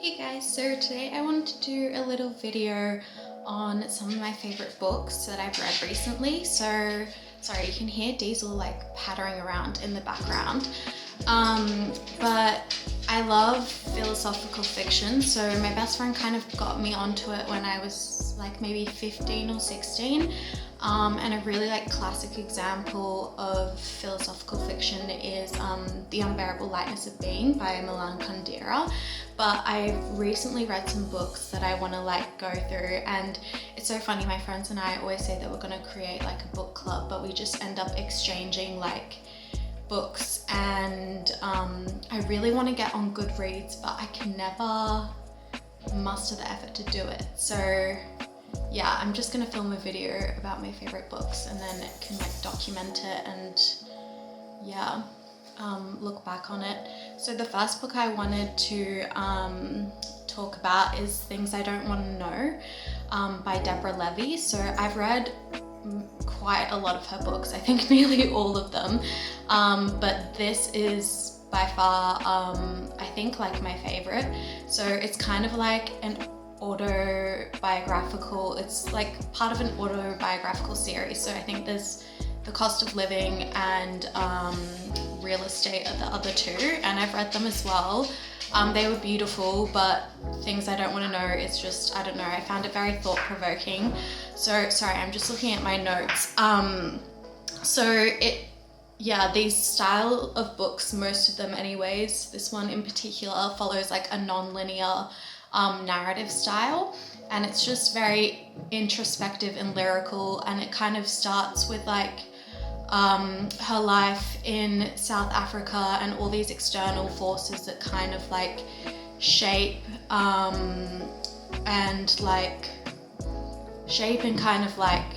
Hey guys, so today I wanted to do a little video on some of my favorite books that I've read recently. So, sorry, you can hear Diesel like pattering around in the background. But I love philosophical fiction, so my best friend kind of got me onto it when I was like maybe 15 or 16. And a really classic example of philosophical fiction is The Unbearable Lightness of Being by Milan Kundera. But I've recently read some books that I want to go through, and it's so funny, my friends and I always say that we're going to create a book club, but we just end up exchanging books, and I really want to get on Goodreads, but I can never muster the effort to do it. So yeah, I'm just gonna film a video about my favorite books, and then it can document it and yeah, look back on it. So the first book I wanted to talk about is Things I Don't Want to Know by Deborah Levy. So I've read quite a lot of her books, I think nearly all of them, but this is by far I think my favorite. So it's kind of an autobiographical, it's part of an autobiographical series. So I think there's The Cost of Living and Real Estate are the other two, and I've read them as well. They were beautiful, but Things I Don't Want to Know is just, I don't know, I found it very thought-provoking. So, sorry, I'm just looking at my notes. These style of books, most of them anyways, this one in particular follows a non-linear narrative style, and it's just very introspective and lyrical, and it kind of starts with her life in South Africa and all these external forces that kind of shape and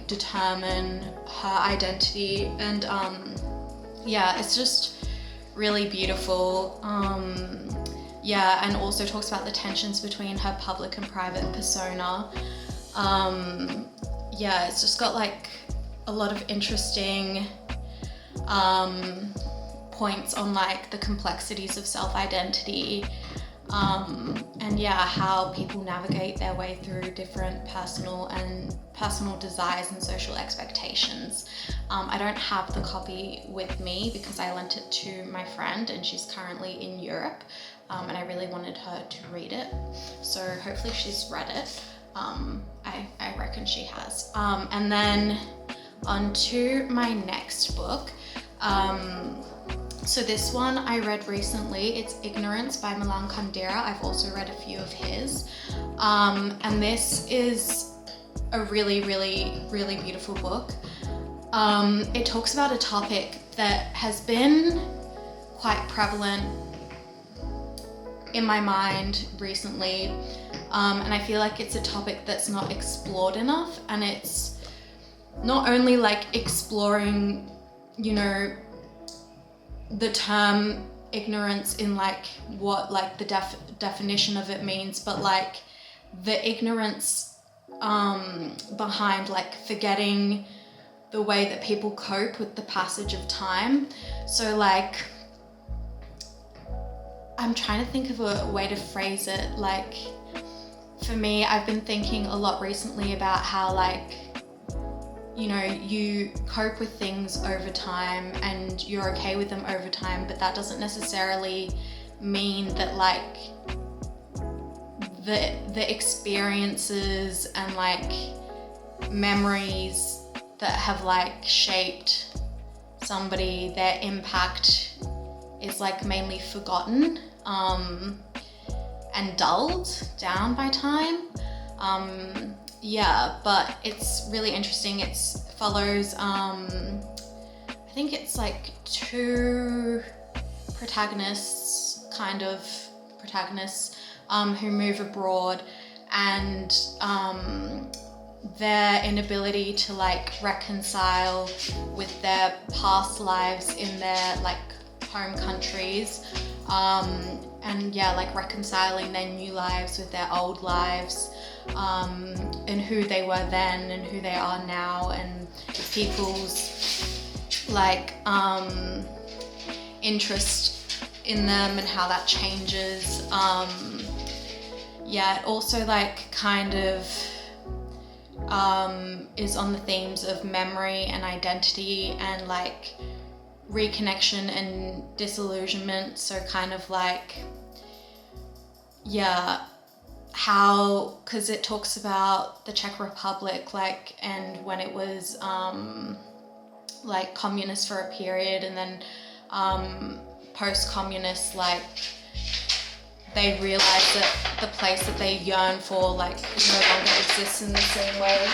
determine her identity, and it's just really beautiful. And also talks about the tensions between her public and private persona. It's just got a lot of interesting points on the complexities of self-identity, and how people navigate their way through different personal desires and social expectations. I don't have the copy with me because I lent it to my friend, and she's currently in Europe, and I really wanted her to read it, so hopefully she's read it. I reckon she has. And then on to my next book. So this one I read recently. It's Ignorance by Milan Kundera. I've also read a few of his. And this is a really, really, really beautiful book. It talks about a topic that has been quite prevalent in my mind recently. And I feel it's a topic that's not explored enough, and it's not only exploring, the term ignorance in what the definition of it means, but the ignorance behind forgetting the way that people cope with the passage of time. So I'm trying to think of a way to phrase it. For me, I've been thinking a lot recently about how you cope with things over time and you're okay with them over time, but that doesn't necessarily mean that the experiences and memories that have shaped somebody, their impact is mainly forgotten and dulled down by time. But it's really interesting. It follows, I think it's two protagonists who move abroad, and their inability to reconcile with their past lives in their home countries, and reconciling their new lives with their old lives, and who they were then and who they are now, and people's interest in them and how that changes. yeah, it also like kind of is on the themes of memory and identity and like reconnection and disillusionment. So kind of like, yeah, how, because it talks about the Czech Republic, like, and when it was like communist for a period, and then post-communist, like they realized that the place that they yearn for like no longer exists in the same way.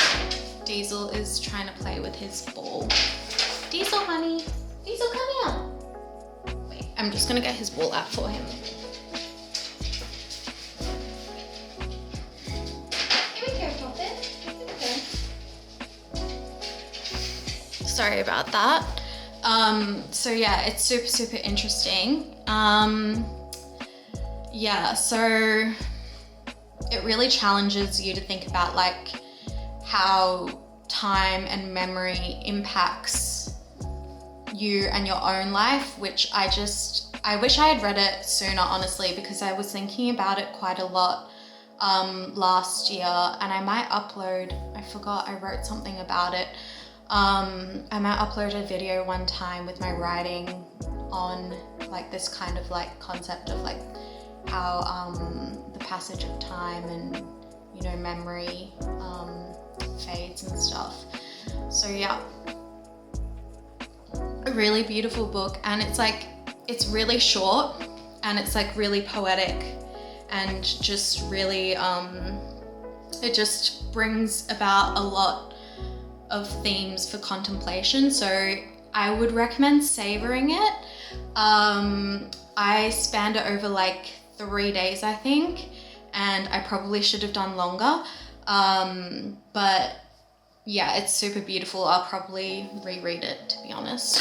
Diesel is trying to play with his ball. Diesel, honey. Diesel, come here. Wait, I'm just gonna get his ball out for him. Here we go, Poppet. Here we go. Sorry about that. So yeah, it's super, super interesting. Yeah, so it really challenges you to think about like how time and memory impacts you and your own life, which I wish I had read it sooner, honestly, because I was thinking about it quite a lot last year, and I might upload, I forgot I wrote something about it. I might upload a video one time with my writing on like this kind of like concept of like how the passage of time and, you know, memory fades and stuff. So yeah, a really beautiful book, and it's like, it's really short and it's like really poetic and just really it just brings about a lot of themes for contemplation. So I would recommend savoring it. I spanned it over like 3 days, I think, and I probably should have done longer, but yeah, it's super beautiful. I'll probably reread it, to be honest.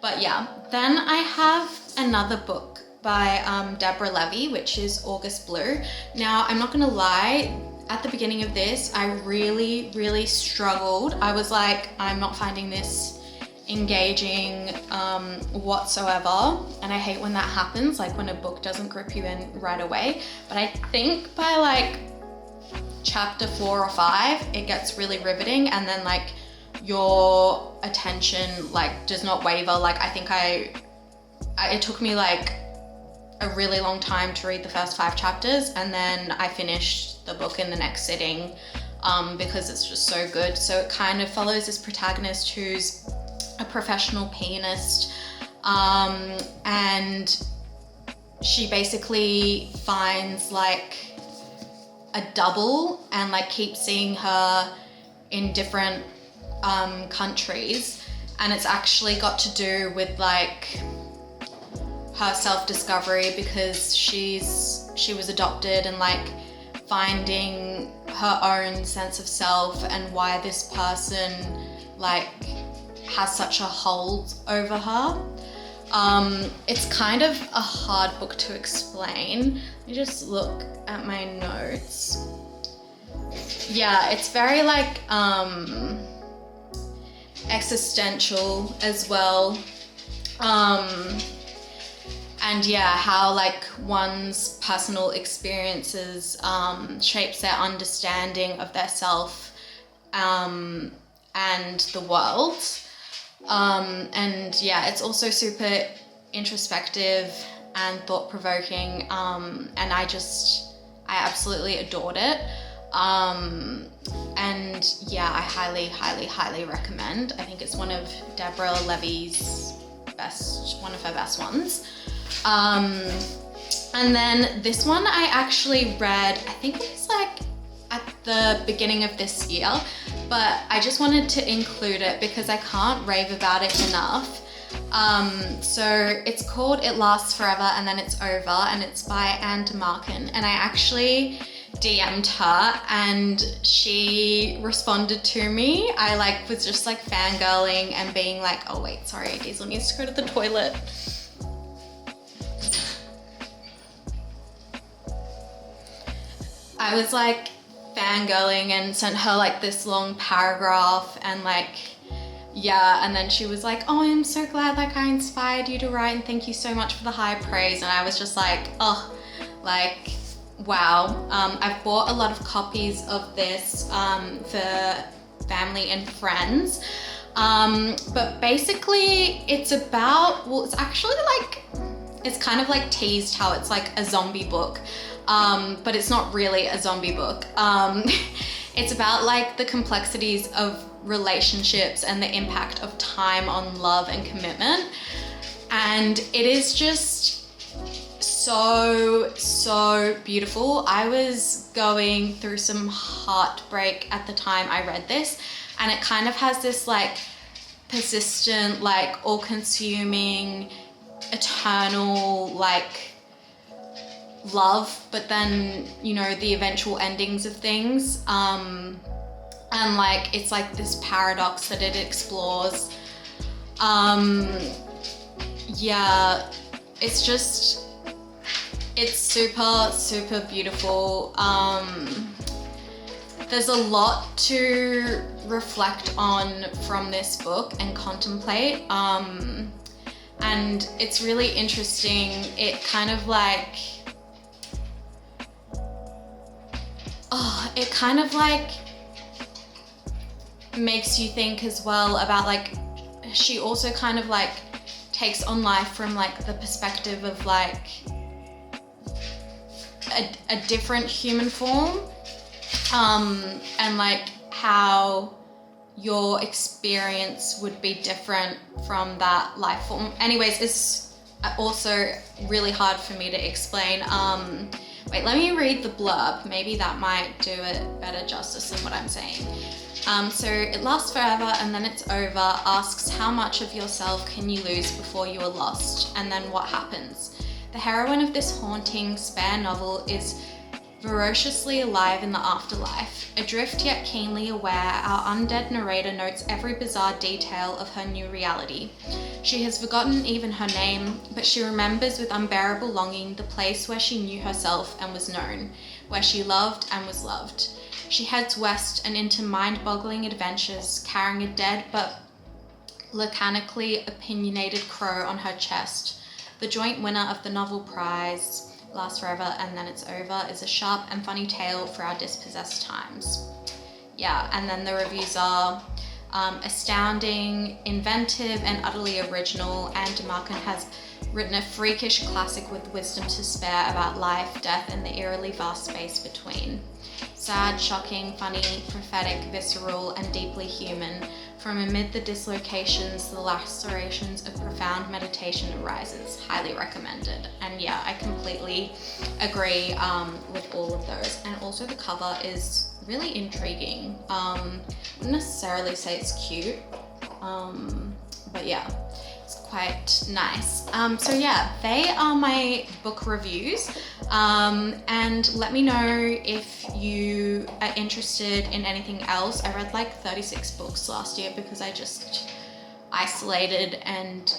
But yeah, then I have another book by Deborah Levy, which is August Blue. Now, I'm not gonna lie, at the beginning of this, I really, really struggled. I was like, I'm not finding this engaging whatsoever, and I hate when that happens, like when a book doesn't grip you in right away. But I think by like chapter 4 or 5, it gets really riveting, and then like your attention like does not waver. Like I think it took me like a really long time to read the first 5 chapters, and then I finished the book in the next sitting because it's just so good. So it kind of follows this protagonist who's a professional pianist, and she basically finds like a double and like keeps seeing her in different countries, and it's actually got to do with like her self-discovery, because she was adopted, and like finding her own sense of self and why this person like has such a hold over her. It's kind of a hard book to explain. Let me just look at my notes. Yeah, it's very like existential as well. And yeah, how like one's personal experiences shapes their understanding of their self and the world. And yeah, it's also super introspective and thought-provoking, and I absolutely adored it. And yeah, I highly recommend. I think it's one of Deborah Levy's one of her best ones. And then this one I actually read, I think it was like at the beginning of this year, but I just wanted to include it because I can't rave about it enough. So it's called It Lasts Forever and Then It's Over, and it's by Anne DeMarkin, and I actually DM'd her and she responded to me. I like was just like fangirling and being like, oh wait, sorry, Diesel needs to go to the toilet. I was like fangirling and sent her like this long paragraph, and like, yeah, and then she was like, oh, I'm so glad like I inspired you to write, and thank you so much for the high praise. And I was just like, oh, like wow. I've bought a lot of copies of this for family and friends. But basically it's about, well, it's actually like, it's kind of like teased how it's like a zombie book, but it's not really a zombie book. It's about like the complexities of relationships and the impact of time on love and commitment. And it is just so beautiful. I was going through some heartbreak at the time I read this, and it kind of has this like persistent, like all-consuming, eternal like love, but then, you know, the eventual endings of things, and like it's like this paradox that it explores. Yeah, it's just, it's super beautiful. There's a lot to reflect on from this book and contemplate, and it's really interesting. It kind of like, it kind of like makes you think as well about like, she also kind of like takes on life from like the perspective of like a different human form, and like how your experience would be different from that life form. Anyways, it's also really hard for me to explain. Wait, let me read the blurb. Maybe that might do it better justice than what I'm saying. So it lasts forever and then it's over, asks how much of yourself can you lose before you are lost, and then what happens. The heroine of this haunting, spare novel is ferociously alive in the afterlife. Adrift yet keenly aware, our undead narrator notes every bizarre detail of her new reality. She has forgotten even her name, but she remembers with unbearable longing the place where she knew herself and was known, where she loved and was loved. She heads west and into mind-boggling adventures, carrying a dead but laconically opinionated crow on her chest. The joint winner of the novel prize, Lasts Forever and Then It's Over, is a sharp and funny tale for our dispossessed times. Yeah, and then the reviews are astounding, inventive, and utterly original. Anne DeMarkin has written a freakish classic with wisdom to spare about life, death, and the eerily vast space between. Sad, shocking, funny, prophetic, visceral, and deeply human. From amid the dislocations, the lacerations of profound meditation arises. Highly recommended. And yeah, I completely agree with all of those. And also the cover is really intriguing. I wouldn't necessarily say it's cute, but yeah, it's quite nice. So yeah, they are my book reviews. And let me know if you are interested in anything else. I read like 36 books last year because I just isolated and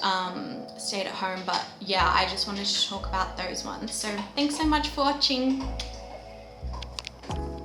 stayed at home. But yeah, I just wanted to talk about those ones. So thanks so much for watching.